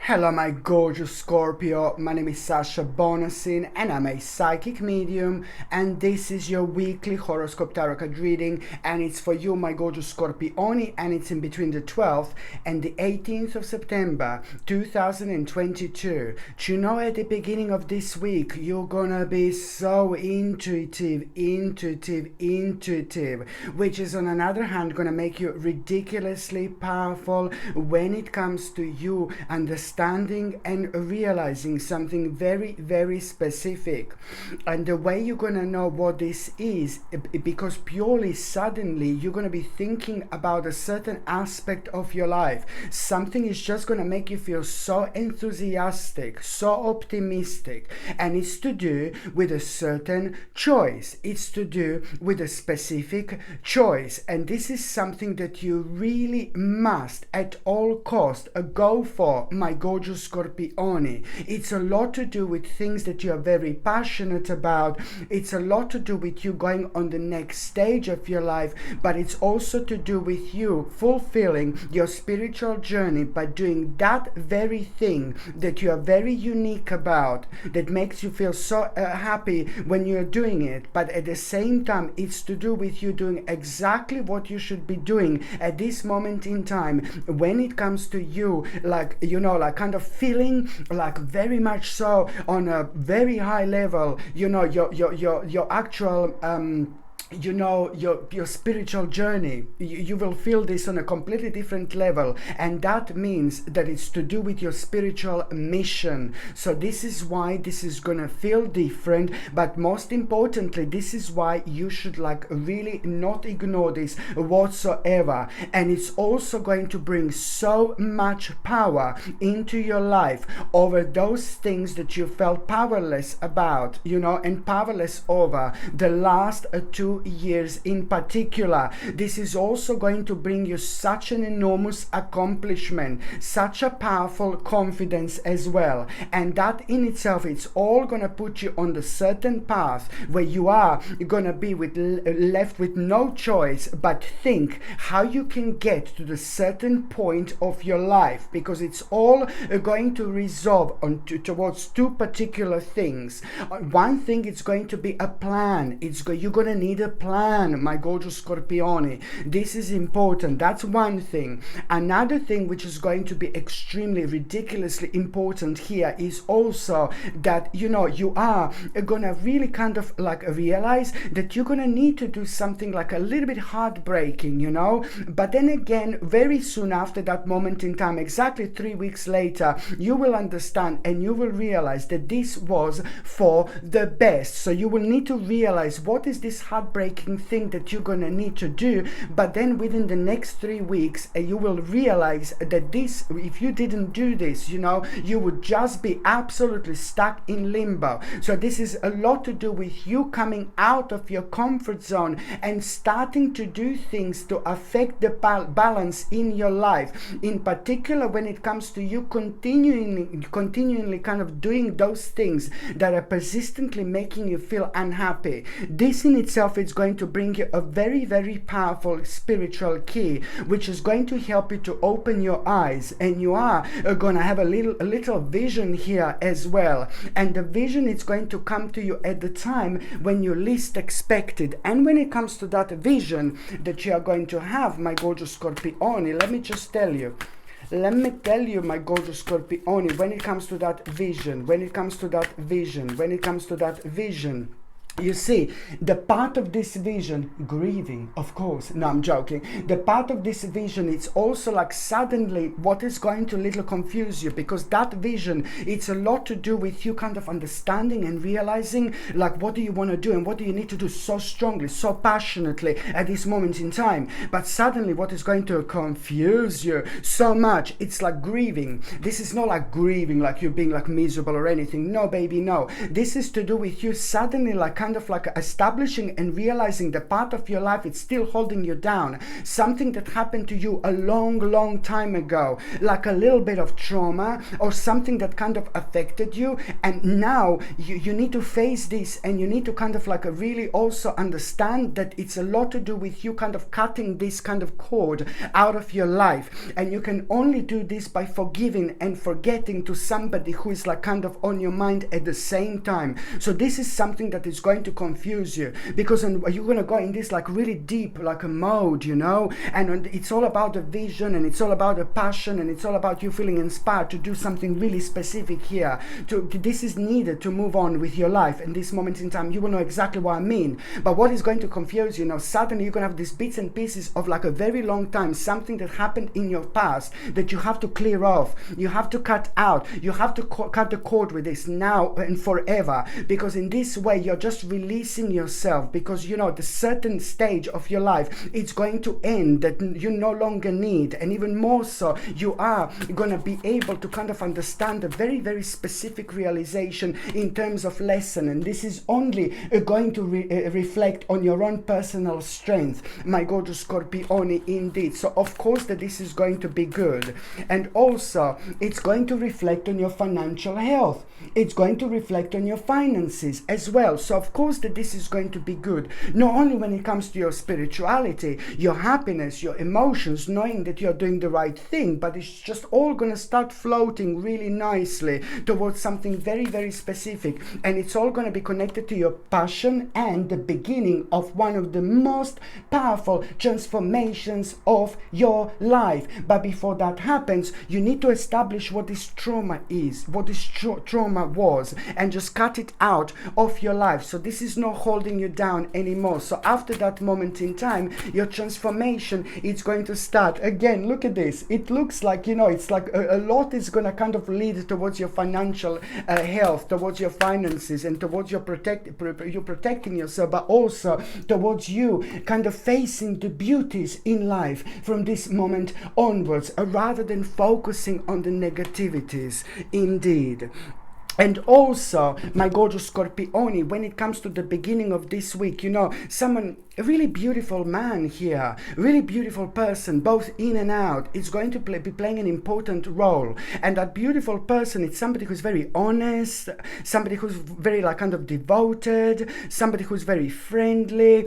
Hello, my gorgeous Scorpio. My name is Sasha Bonasin, and I'm a psychic medium. And this is your weekly horoscope tarot card reading, and it's for you, my gorgeous Scorpioni. And it's in between the 12th and the 18th of September 2022. Do you know, at the beginning of this week, you're gonna be so intuitive, which is on another hand gonna make you ridiculously powerful when it comes to you understanding and realizing something very, very specific. And the way you're gonna know what this is, because purely suddenly you're gonna be thinking about a certain aspect of your life. Something is just gonna make you feel so enthusiastic, so optimistic, and it's to do with a certain choice. It's to do with a specific choice, and this is something that you really must at all cost go for, my gorgeous Scorpioni. It's a lot to do with things that you are very passionate about. It's a lot to do with you going on the next stage of your life, but it's also to do with you fulfilling your spiritual journey by doing that very thing that you are very unique about, that makes you feel so happy when you're doing it. But at the same time, it's to do with you doing exactly what you should be doing at this moment in time when it comes to you, like, you know, like kind of feeling like very much so on a very high level, you know, your actual your spiritual journey. You will feel this on a completely different level, and that means that it's to do with your spiritual mission. So this is why this is gonna feel different, but most importantly, this is why you should like really not ignore this whatsoever. And it's also going to bring so much power into your life over those things that you felt powerless about, you know, and powerless over the last 2 years in particular. This is also going to bring you such an enormous accomplishment, such a powerful confidence as well. And that in itself, it's all going to put you on the certain path where you are going to be left with no choice but think how you can get to the certain point of your life, because it's all going to resolve towards two particular things. One thing, it's going to be a plan. You're going to need a plan, my gorgeous Scorpioni. This is important. That's one thing. Another thing which is going to be extremely ridiculously important here is also that, you know, you are gonna really kind of like realize that you're gonna need to do something like a little bit heartbreaking, you know. But then again, very soon after that moment in time, exactly 3 weeks later, you will understand and you will realize that this was for the best. So you will need to realize what is this heartbreaking thing that you're gonna need to do. But then within the next 3 weeks, you will realize that this, if you didn't do this, you know, you would just be absolutely stuck in limbo. So this is a lot to do with you coming out of your comfort zone and starting to do things to affect the balance in your life, in particular when it comes to you continually kind of doing those things that are persistently making you feel unhappy. This in itself is going to bring you a very, very powerful spiritual key, which is going to help you to open your eyes, and you are going to have a little vision here as well. And the vision is going to come to you at the time when you least expect it. And when it comes to that vision that you are going to have, my gorgeous Scorpioni, let me tell you, my gorgeous Scorpioni, when it comes to that vision, you see, the part of this vision, grieving, of course, no, I'm joking. The part of this vision, it's also like suddenly what is going to little confuse you, because that vision, it's a lot to do with you kind of understanding and realizing like what do you want to do and what do you need to do so strongly, so passionately at this moment in time. But suddenly what is going to confuse you so much, it's like grieving. This is not like grieving like you're being like miserable or anything. No, baby, no. This is to do with you suddenly like kind of like establishing and realizing the part of your life it's still holding you down, something that happened to you a long time ago, like a little bit of trauma or something that kind of affected you, and now you need to face this, and you need to kind of like really also understand that it's a lot to do with you kind of cutting this kind of cord out of your life. And you can only do this by forgiving and forgetting to somebody who is like kind of on your mind at the same time. So this is something that is going to confuse you, because you're going to go in this like really deep like a mode, you know, and it's all about the vision, and it's all about the passion, and it's all about you feeling inspired to do something really specific here. This is needed to move on with your life in this moment in time. You will know exactly what I mean. But what is going to confuse you now, suddenly you're going to have these bits and pieces of like a very long time, something that happened in your past that you have to clear off, you have to cut out, you have to cut the cord with this now and forever, because in this way you're just releasing yourself, because you know the certain stage of your life it's going to end that you no longer need, and even more so you are going to be able to kind of understand a very specific realization in terms of lesson, and this is only going to reflect on your own personal strength, my gorgeous Scorpione, indeed. So of course that this is going to be good, and also it's going to reflect on your financial health, it's going to reflect on your finances as well. So of course that this is going to be good, not only when it comes to your spirituality, your happiness, your emotions, knowing that you're doing the right thing, but it's just all going to start floating really nicely towards something very specific, and it's all going to be connected to your passion and the beginning of one of the most powerful transformations of your life. But before that happens, you need to establish what this trauma is, what this trauma was, and just cut it out of your life. So this is not holding you down anymore. So after that moment in time, your transformation is going to start again. Look at this. It looks like, you know, it's like a lot is going to kind of lead towards your financial health, towards your finances, and towards your protecting yourself, but also towards you kind of facing the beauties in life from this moment onwards, rather than focusing on the negativities, indeed. And also, my gorgeous Scorpione, when it comes to the beginning of this week, you know, a really beautiful man here, really beautiful person, both in and out, is going to be playing an important role. And that beautiful person is somebody who's very honest, somebody who's very like kind of devoted, somebody who's very friendly,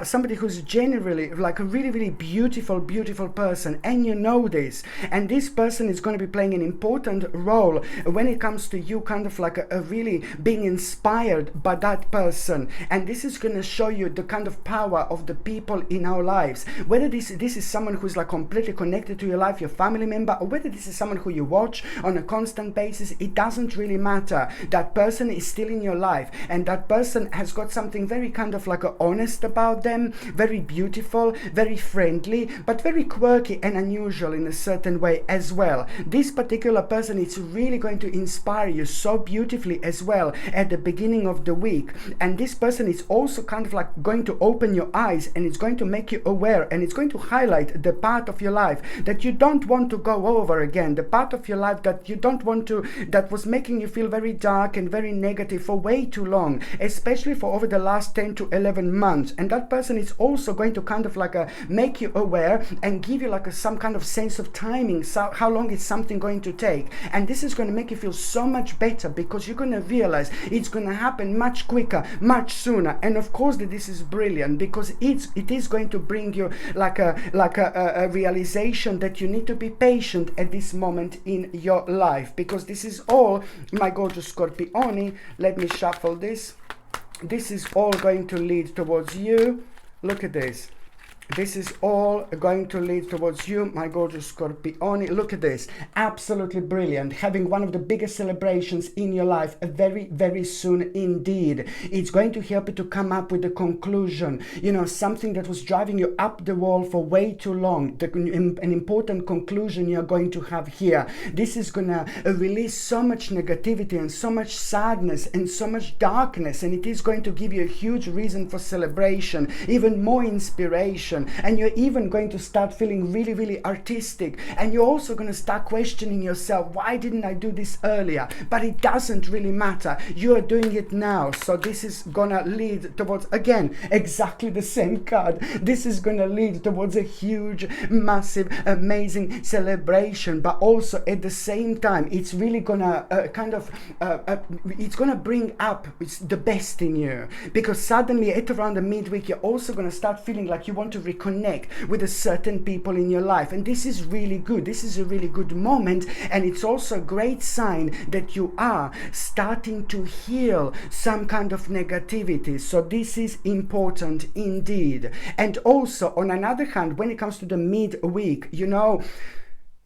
somebody who's generally like a really beautiful person. And you know this. And this person is going to be playing an important role when it comes to you kind of like a really being inspired by that person. And this is going to show you the kind of power of the people in our lives, whether this is someone who's like completely connected to your life, your family member, or whether this is someone who you watch on a constant basis. It doesn't really matter. That person is still in your life, and that person has got something very kind of like honest about them, very beautiful, very friendly, but very quirky and unusual in a certain way as well. This particular person is really going to inspire you so beautifully as well at the beginning of the week. And this person is also kind of like going to open your eyes, and it's going to make you aware, and it's going to highlight the part of your life that you don't want to go over again, the part of your life that you don't want to, that was making you feel very dark and very negative for way too long, especially for over the last 10 to 11 months. And that person is also going to kind of like make you aware and give you like some kind of sense of timing, so how long is something going to take. And this is going to make you feel so much better, because you're going to realize it's going to happen much quicker, much sooner. And of course that this is brilliant, because it is going to bring you like a realization that you need to be patient at this moment in your life, because this is all, my gorgeous Scorpione, let me shuffle this. This is all going to lead towards you. Look at this. This is all going to lead towards you, my gorgeous Scorpione. Look at this. Absolutely brilliant. Having one of the biggest celebrations in your life very soon indeed. It's going to help you to come up with a conclusion. You know, something that was driving you up the wall for way too long. An important conclusion you're going to have here. This is going to release so much negativity and so much sadness and so much darkness. And it is going to give you a huge reason for celebration, even more inspiration. situation, and you're even going to start feeling really, really artistic, and you're also going to start questioning yourself, why didn't I do this earlier? But it doesn't really matter. You are doing it now. So this is going to lead towards, again, exactly the same card. This is going to lead towards a huge, massive, amazing celebration, but also at the same time, it's really going to it's going to bring up the best in you, because suddenly at around the midweek, you're also going to start feeling like you want to reconnect with a certain people in your life. And this is really good. This is a really good moment. And it's also a great sign that you are starting to heal some kind of negativity. So this is important indeed. And also, on another hand, when it comes to the midweek,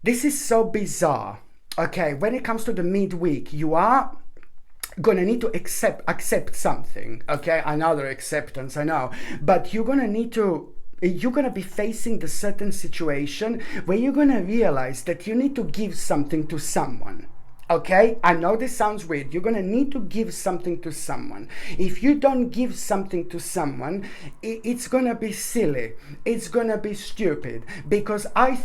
this is so bizarre. Okay, when it comes to the midweek, you are gonna need to accept something. Okay, another acceptance, I know, but you're gonna be facing the certain situation where you're gonna realize that you need to give something to someone. Okay, I know this sounds weird. You're gonna need to give something to someone. If you don't give something to someone, it's gonna be silly. It's gonna be stupid. Because I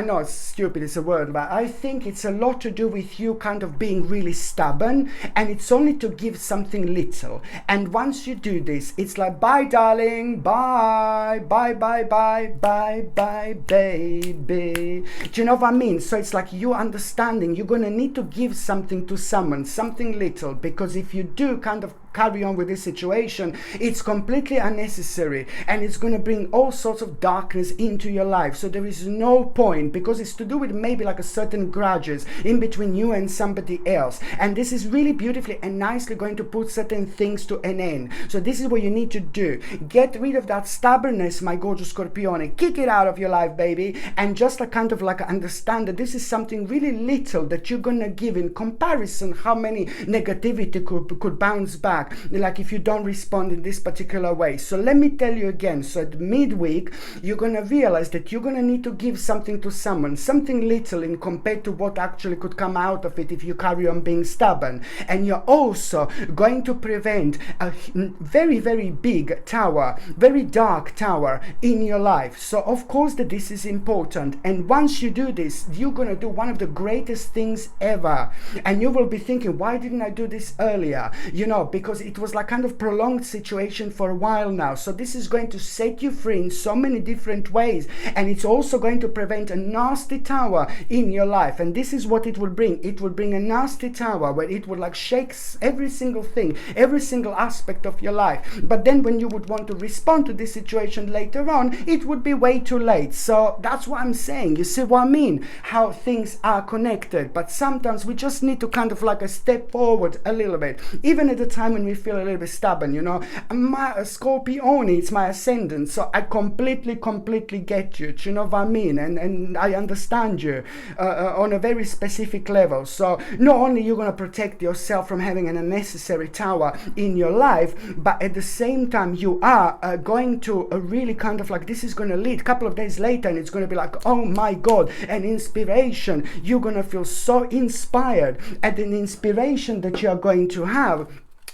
know stupid is a word, but I think it's a lot to do with you kind of being really stubborn, and it's only to give something little. And once you do this, it's like, bye darling, bye, bye, bye, bye, bye, bye, baby. Do you know what I mean? So it's like you understanding, you're gonna need to give something to someone, something little, because if you do kind of carry on with this situation, it's completely unnecessary, and it's going to bring all sorts of darkness into your life. So there is no point, because it's to do with maybe like a certain grudges in between you and somebody else, and this is really beautifully and nicely going to put certain things to an end. So this is what you need to do. Get rid of that stubbornness, my gorgeous Scorpione. Kick it out of your life, baby, and just understand that this is something really little that you're gonna give in comparison how many negativity could bounce back, like if you don't respond in this particular way. So let me tell you again, so at midweek, you're gonna realize that you're gonna need to give something to someone, something little in compared to what actually could come out of it if you carry on being stubborn. And you're also going to prevent a very, very big tower, very dark tower in your life. So of course that this is important, and once you do this, you're gonna do one of the greatest things ever, and you will be thinking, why didn't I do this earlier? Because it was like kind of prolonged situation for a while now. So this is going to set you free in so many different ways, and it's also going to prevent a nasty tower in your life. And this is what it will bring. It will bring a nasty tower where it would like shake every single thing, every single aspect of your life. But then when you would want to respond to this situation later on, it would be way too late. So that's what I'm saying. You see what I mean? How things are connected. But sometimes we just need to kind of like a step forward a little bit, even at the time when we feel a little bit stubborn. My Scorpione, it's my ascendant, so I completely get you. Do you know what I mean? And I understand you on a very specific level. So not only you're going to protect yourself from having an unnecessary tower in your life, but at the same time you are going to really kind of like, this is going to lead a couple of days later, and it's going to be like, oh my God, an inspiration. You're going to feel so inspired at an inspiration that you are going to have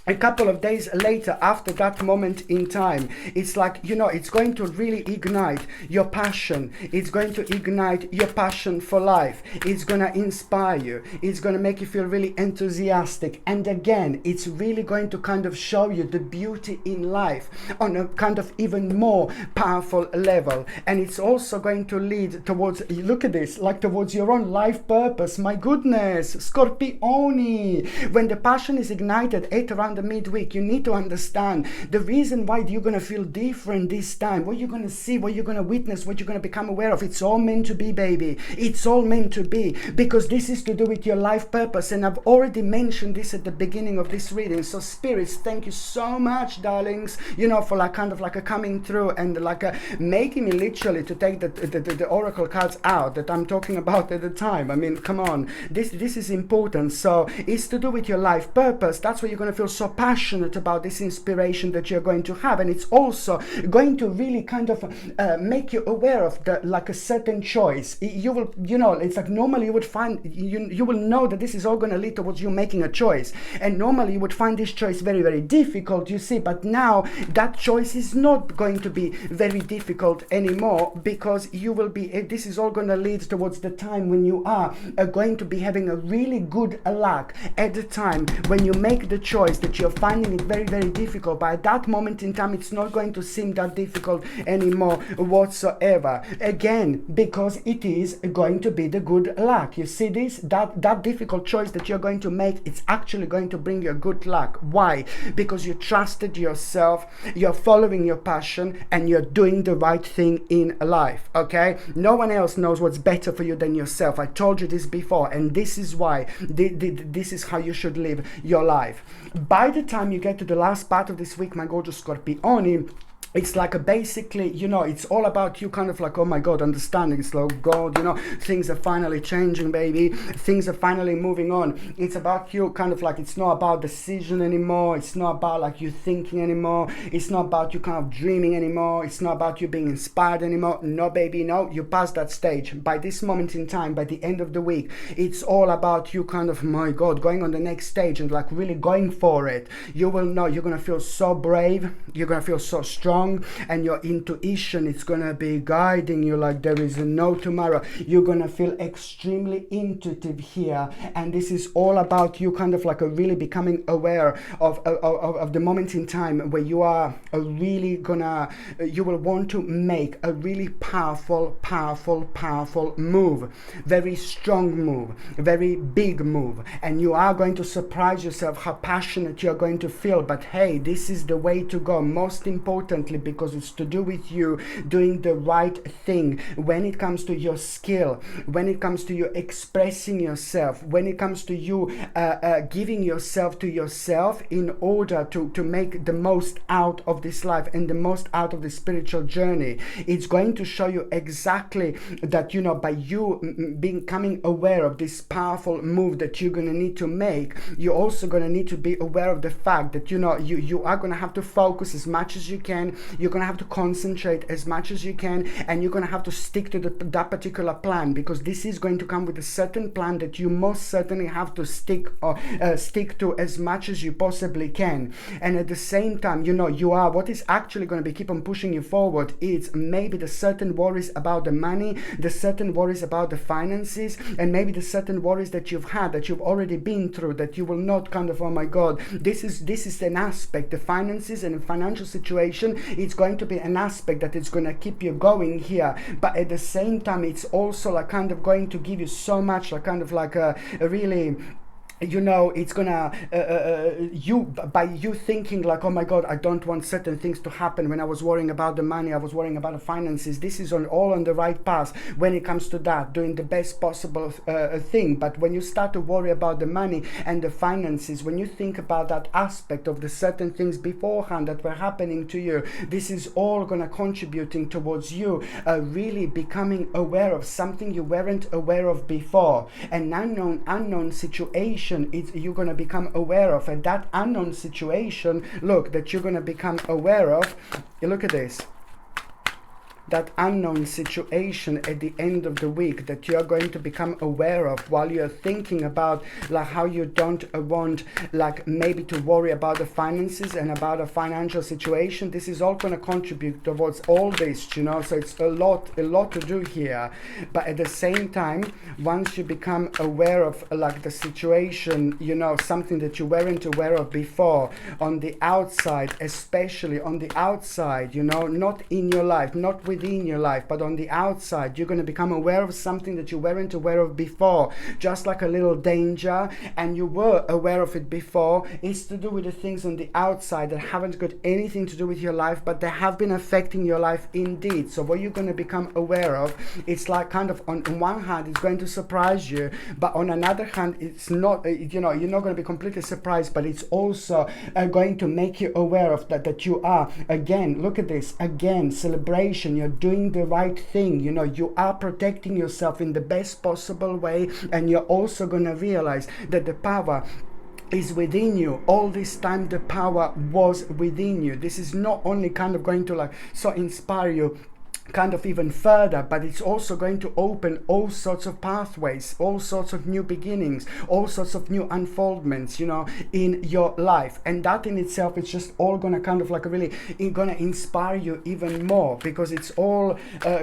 a couple of days later after that moment in time. It's like, it's going to really ignite your passion. It's going to ignite your passion for life. It's going to inspire you. It's going to make you feel really enthusiastic. And again, it's really going to kind of show you the beauty in life on a kind of even more powerful level. And it's also going to lead towards, look at this, like towards your own life purpose. My goodness, Scorpione. When the passion is ignited at around the midweek, you need to understand the reason why you're going to feel different this time, what you're going to see, what you're going to witness, what you're going to become aware of. It's all meant to be, baby. It's all meant to be, because this is to do with your life purpose. And I've already mentioned this at the beginning of this reading. So spirits, thank you so much, darlings, for like kind of like a coming through and like a making me literally to take the oracle cards out that I'm talking about at the time. I mean, come on, this is important. So it's to do with your life purpose. That's why you're going to feel so so passionate about this inspiration that you're going to have, and it's also going to really kind of make you aware of like a certain choice. You will, it's like normally you would find, you will know that this is all going to lead towards you making a choice, and normally you would find this choice very, very difficult, you see, but now that choice is not going to be very difficult anymore, because you will be, this is all going to lead towards the time when you are going to be having a really good luck at the time when you make the choice that you're finding it very, very difficult. But at that moment in time, it's not going to seem that difficult anymore whatsoever, again, because it is going to be the good luck. You see this, that difficult choice that you're going to make, it's actually going to bring you good luck. Why? Because you trusted yourself, you're following your passion, and you're doing the right thing in life. Okay, no one else knows what's better for you than yourself. I told you this before, and this is why this is how you should live your life. By the time you get to the last part of this week, my gorgeous Scorpioni, it's like basically, it's all about you kind of like, oh my God, understanding. It's like, God, things are finally changing, baby. Things are finally moving on. It's about you kind of like, it's not about decision anymore. It's not about like you thinking anymore. It's not about you kind of dreaming anymore. It's not about you being inspired anymore. No, baby, no, you passed that stage. By this moment in time, by the end of the week, it's all about you kind of, my God, going on the next stage and like really going for it. You will know, you're going to feel so brave. You're going to feel so strong. And your intuition, it's gonna be guiding you like there is no tomorrow. You're gonna feel extremely intuitive here, and this is all about you kind of like really becoming aware of the moment in time where you are really gonna, you will want to make a really powerful move, very strong move, very big move, and you are going to surprise yourself how passionate you're going to feel. But hey, this is the way to go, most importantly, because it's to do with you doing the right thing when it comes to your skill, when it comes to you expressing yourself, when it comes to you giving yourself to yourself in order to make the most out of this life and the most out of the spiritual journey. It's going to show you exactly that, by you becoming aware of this powerful move that you're going to need to make, you're also going to need to be aware of the fact that, you are going to have to focus as much as you can. You're going to have to concentrate as much as you can, and you're going to have to stick to that particular plan, because this is going to come with a certain plan that you most certainly have to stick to as much as you possibly can. And at the same time, what is actually going to be keep on pushing you forward is maybe the certain worries about the money, the certain worries about the finances, and maybe the certain worries that you've had, that you've already been through, that you will not kind of, oh my God, this is an aspect, the finances and the financial situation. It's going to be an aspect that is going to keep you going here, but at the same time, it's also like kind of going to give you so much like kind of like a really, it's gonna by you thinking like, oh my God, I don't want certain things to happen. When I was worrying about the money, I was worrying about the finances. This is all on the right path when it comes to that, doing the best possible thing. But when you start to worry about the money and the finances, when you think about that aspect of the certain things beforehand that were happening to you, this is all gonna contributing towards you really becoming aware of something you weren't aware of before, an unknown situation you're going to become aware of. And that unknown situation, look, that you're going to become aware of, look at this, that unknown situation at the end of the week that you're going to become aware of while you're thinking about like how you don't want like maybe to worry about the finances and about a financial situation. This is all going to contribute towards all this, so it's a lot to do here. But at the same time, once you become aware of like the situation, something that you weren't aware of before, on the outside, especially on the outside, not in your life, not within your life, but on the outside, you're going to become aware of something that you weren't aware of before, just like a little danger, and you were aware of it before. It's to do with the things on the outside that haven't got anything to do with your life, but they have been affecting your life indeed. So what you're going to become aware of, it's like kind of on one hand, it's going to surprise you, but on another hand, it's not, you're not going to be completely surprised, but it's also going to make you aware of that you are, again, look at this, again, celebration. You're doing the right thing. You are protecting yourself in the best possible way, and you're also going to realize that the power is within you. All this time the power was within you. This is not only kind of going to like so inspire you kind of even further, but it's also going to open all sorts of pathways, all sorts of new beginnings, all sorts of new unfoldments, you know, in your life. And that in itself is just all gonna kind of like really gonna inspire you even more, because it's all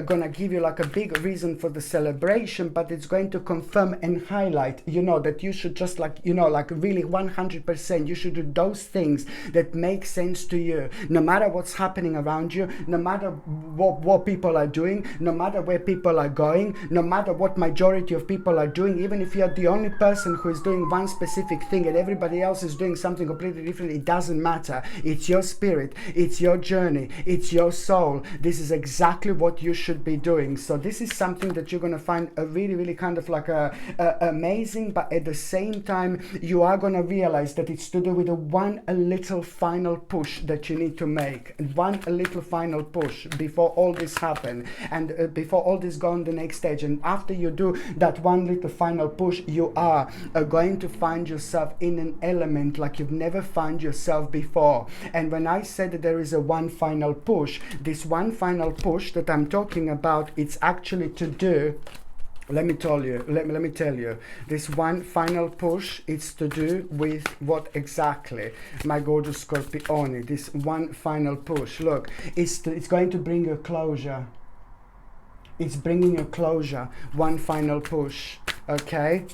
gonna give you like a big reason for the celebration, but it's going to confirm and highlight, you know, that you should just like, you know, like really 100% you should do those things that make sense to you, no matter what's happening around you, no matter what people are doing, no matter where people are going, no matter what majority of people are doing. Even if you're the only person who is doing one specific thing and everybody else is doing something completely different, it doesn't matter. It's your spirit, it's your journey, it's your soul. This is exactly what you should be doing. So this is something that you're going to find a really kind of like amazing, but at the same time you are going to realize that it's to do with a little final push that you need to make, one little final push before all this happen, and before all this go on the next stage. And after you do that one little final push, you are going to find yourself in an element like you've never found yourself before. And when I said that there is a one final push, this one final push that I'm talking about, it's actually to do, let me tell you, this one final push, it's to do with what exactly, my gorgeous Scorpione. This one final push, look, it's going to bring you closure. It's bringing you closure, one final push, okay?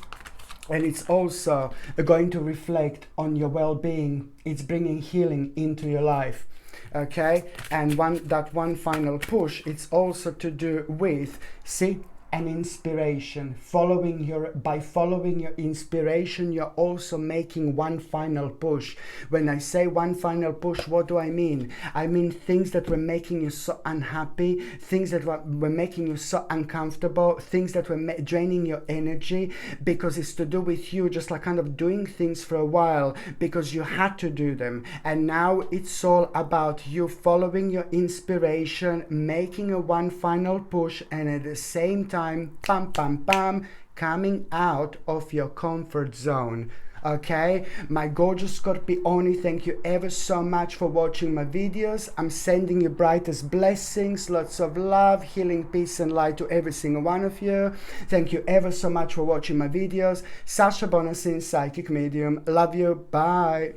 And it's also going to reflect on your well-being. It's bringing healing into your life, okay? And that one final push, it's also to do with, see, an inspiration. By following your inspiration, you're also making one final push. When I say one final push, what do I mean? I mean things that were making you so unhappy, things that were making you so uncomfortable, things that were draining your energy, because it's to do with you just like kind of doing things for a while because you had to do them. And now it's all about you following your inspiration, making a one final push, and at the same time, coming out of your comfort zone. Okay, my gorgeous Scorpione, thank you ever so much for watching my videos. I'm sending you brightest blessings, lots of love, healing, peace and light to every single one of you. Thank you ever so much for watching my videos. Sasha Bonasin, Psychic Medium. Love you. Bye.